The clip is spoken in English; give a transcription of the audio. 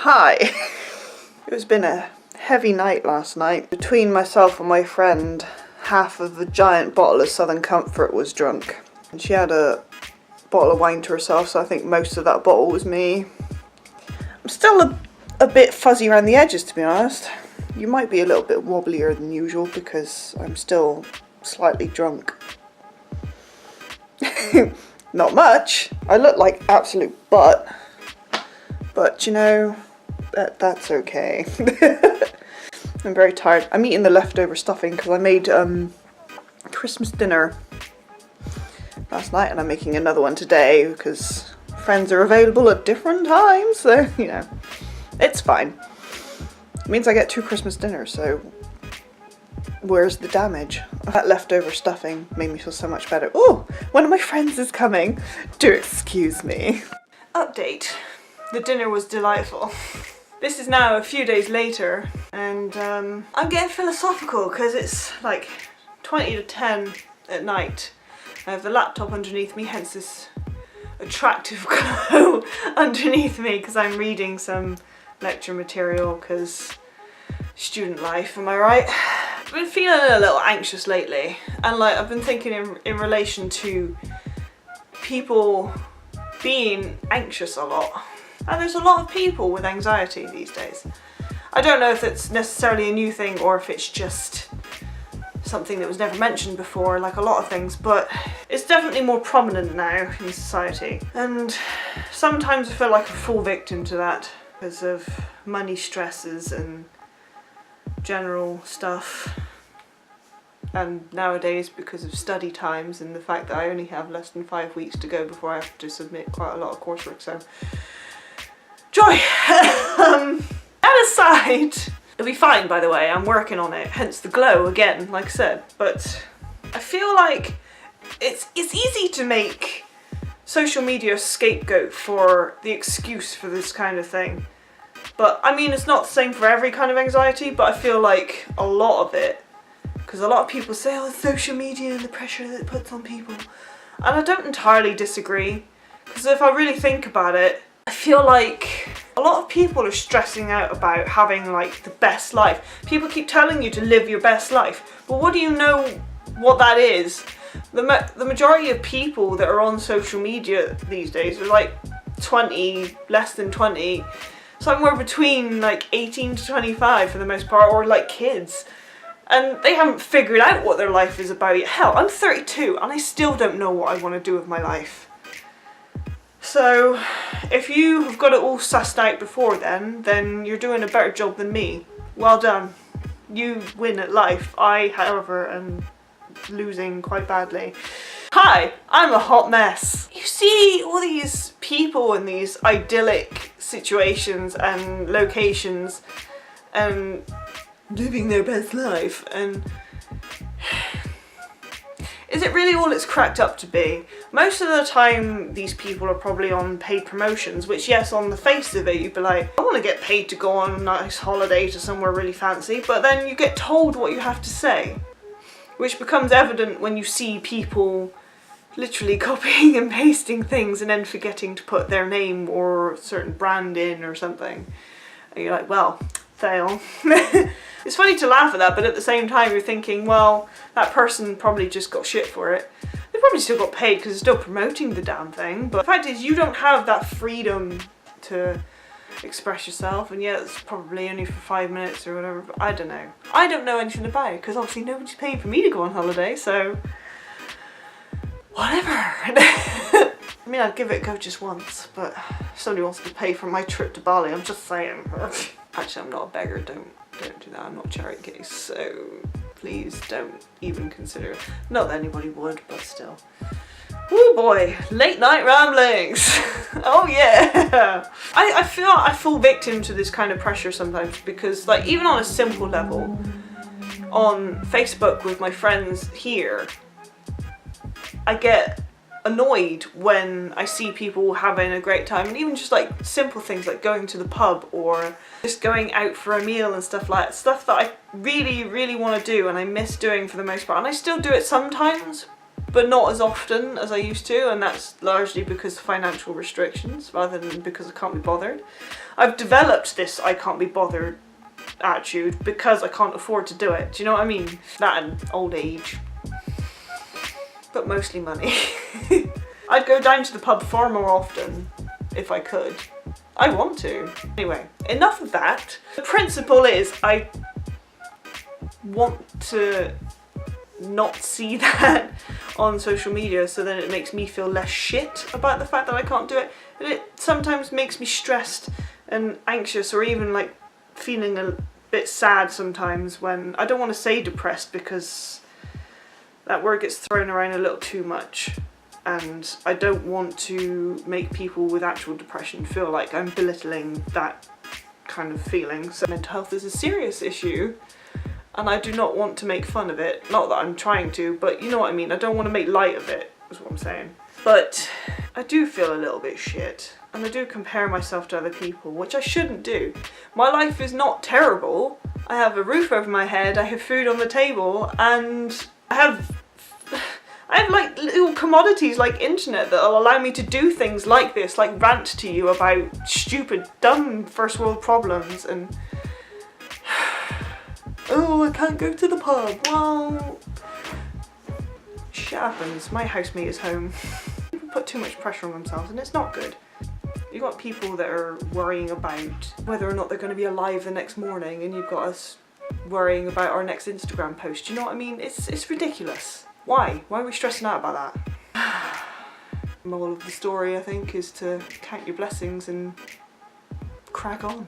Hi! It's been a heavy night last night. Between myself and my friend, half of a giant bottle of Southern Comfort was drunk. And she had a bottle of wine to herself, so I think most of that bottle was me. I'm still a bit fuzzy around the edges, to be honest. You might be a little bit wobblier than usual because I'm still slightly drunk. Not much. I look like absolute butt. But you know, that's okay. I'm very tired. I'm eating the leftover stuffing because I made Christmas dinner last night and I'm making another one today because friends are available at different times, so you know, it's fine. It means I get 2 Christmas dinners, so where's the damage? That leftover stuffing made me feel so much better. Oh, one of my friends is coming. Do excuse me. Update. The dinner was delightful. This is now a few days later and I'm getting philosophical because it's like 20 to 10 at night. I have the laptop underneath me, hence this attractive glow underneath me because I'm reading some lecture material because student life, am I right? I've been feeling a little anxious lately and like I've been thinking in relation to people being anxious a lot. And there's a lot of people with anxiety these days. I don't know if it's necessarily a new thing or if it's just something that was never mentioned before, like a lot of things, but it's definitely more prominent now in society. And sometimes I feel like a full victim to that because of money stresses and general stuff. And nowadays because of study times and the fact that I only have less than 5 weeks to go before I have to submit quite a lot of coursework, so joy! That aside, it'll be fine, by the way, I'm working on it, hence the glow again, like I said, but I feel like it's easy to make social media a scapegoat for the excuse for this kind of thing. But I mean, it's not the same for every kind of anxiety, but I feel like a lot of it, because a lot of people say, oh, social media and the pressure that it puts on people. And I don't entirely disagree, because if I really think about it, I feel like a lot of people are stressing out about having like the best life. People keep telling you to live your best life, but what do you know what that is? The majority of people that are on social media these days are like 20, less than 20, somewhere between like 18 to 25 for the most part, or like kids. And they haven't figured out what their life is about yet. Hell, I'm 32 and I still don't know what I want to do with my life. So, if you have got it all sussed out before then you're doing a better job than me. Well done. You win at life. I, however, am losing quite badly. Hi, I'm a hot mess. You see all these people in these idyllic situations and locations and living their best life, and is it really all it's cracked up to be? Most of the time these people are probably on paid promotions, which yes, on the face of it you'd be like, I want to get paid to go on a nice holiday to somewhere really fancy, but then you get told what you have to say, which becomes evident when you see people literally copying and pasting things and then forgetting to put their name or a certain brand in or something. And you're like, well, fail. It's funny to laugh at that, but at the same time you're thinking, well, that person probably just got shit for it. They probably still got paid because they're still promoting the damn thing, but the fact is you don't have that freedom to express yourself, and yet it's probably only for 5 minutes or whatever, but I don't know. I don't know anything about it because obviously nobody's paying for me to go on holiday, so whatever. I mean, I'd give it a go just once, but if somebody wants to pay for my trip to Bali, I'm just saying. Actually, I'm not a beggar, don't do that, I'm not a charity case, so please don't even consider it. Not that anybody would, but still. Oh boy, late night ramblings. Oh yeah. I feel I fall victim to this kind of pressure sometimes because like even on a simple level, on Facebook with my friends here, I get annoyed when I see people having a great time, and even just like simple things like going to the pub or just going out for a meal and stuff like that, stuff that I really want to do and I miss doing for the most part, and I still do it sometimes, but not as often as I used to, and that's largely because of financial restrictions rather than because I can't be bothered. I've developed this I can't be bothered attitude because I can't afford to do it. Do you know what I mean? That and old age. But mostly money. I'd go down to the pub far more often if I could. I want to. Anyway, enough of that. The principle is I want to not see that on social media, so then it makes me feel less shit about the fact that I can't do it. And it sometimes makes me stressed and anxious, or even like feeling a bit sad sometimes when I don't want to say depressed because that word gets thrown around a little too much, and I don't want to make people with actual depression feel like I'm belittling that kind of feeling. So mental health is a serious issue and I do not want to make fun of it. Not that I'm trying to, but you know what I mean. I don't want to make light of it, is what I'm saying. But I do feel a little bit shit, and I do compare myself to other people, which I shouldn't do. My life is not terrible. I have a roof over my head, I have food on the table, and I have like little commodities like internet that'll allow me to do things like this, like rant to you about stupid, dumb first world problems and oh, I can't go to the pub. Well, shit happens. My housemate is home. People put too much pressure on themselves and it's not good. You've got people that are worrying about whether or not they're going to be alive the next morning, and you've got us worrying about our next Instagram post. You know what I mean? It's ridiculous. Why? Why are we stressing out about that? The moral of the story, I think, is to count your blessings and crack on.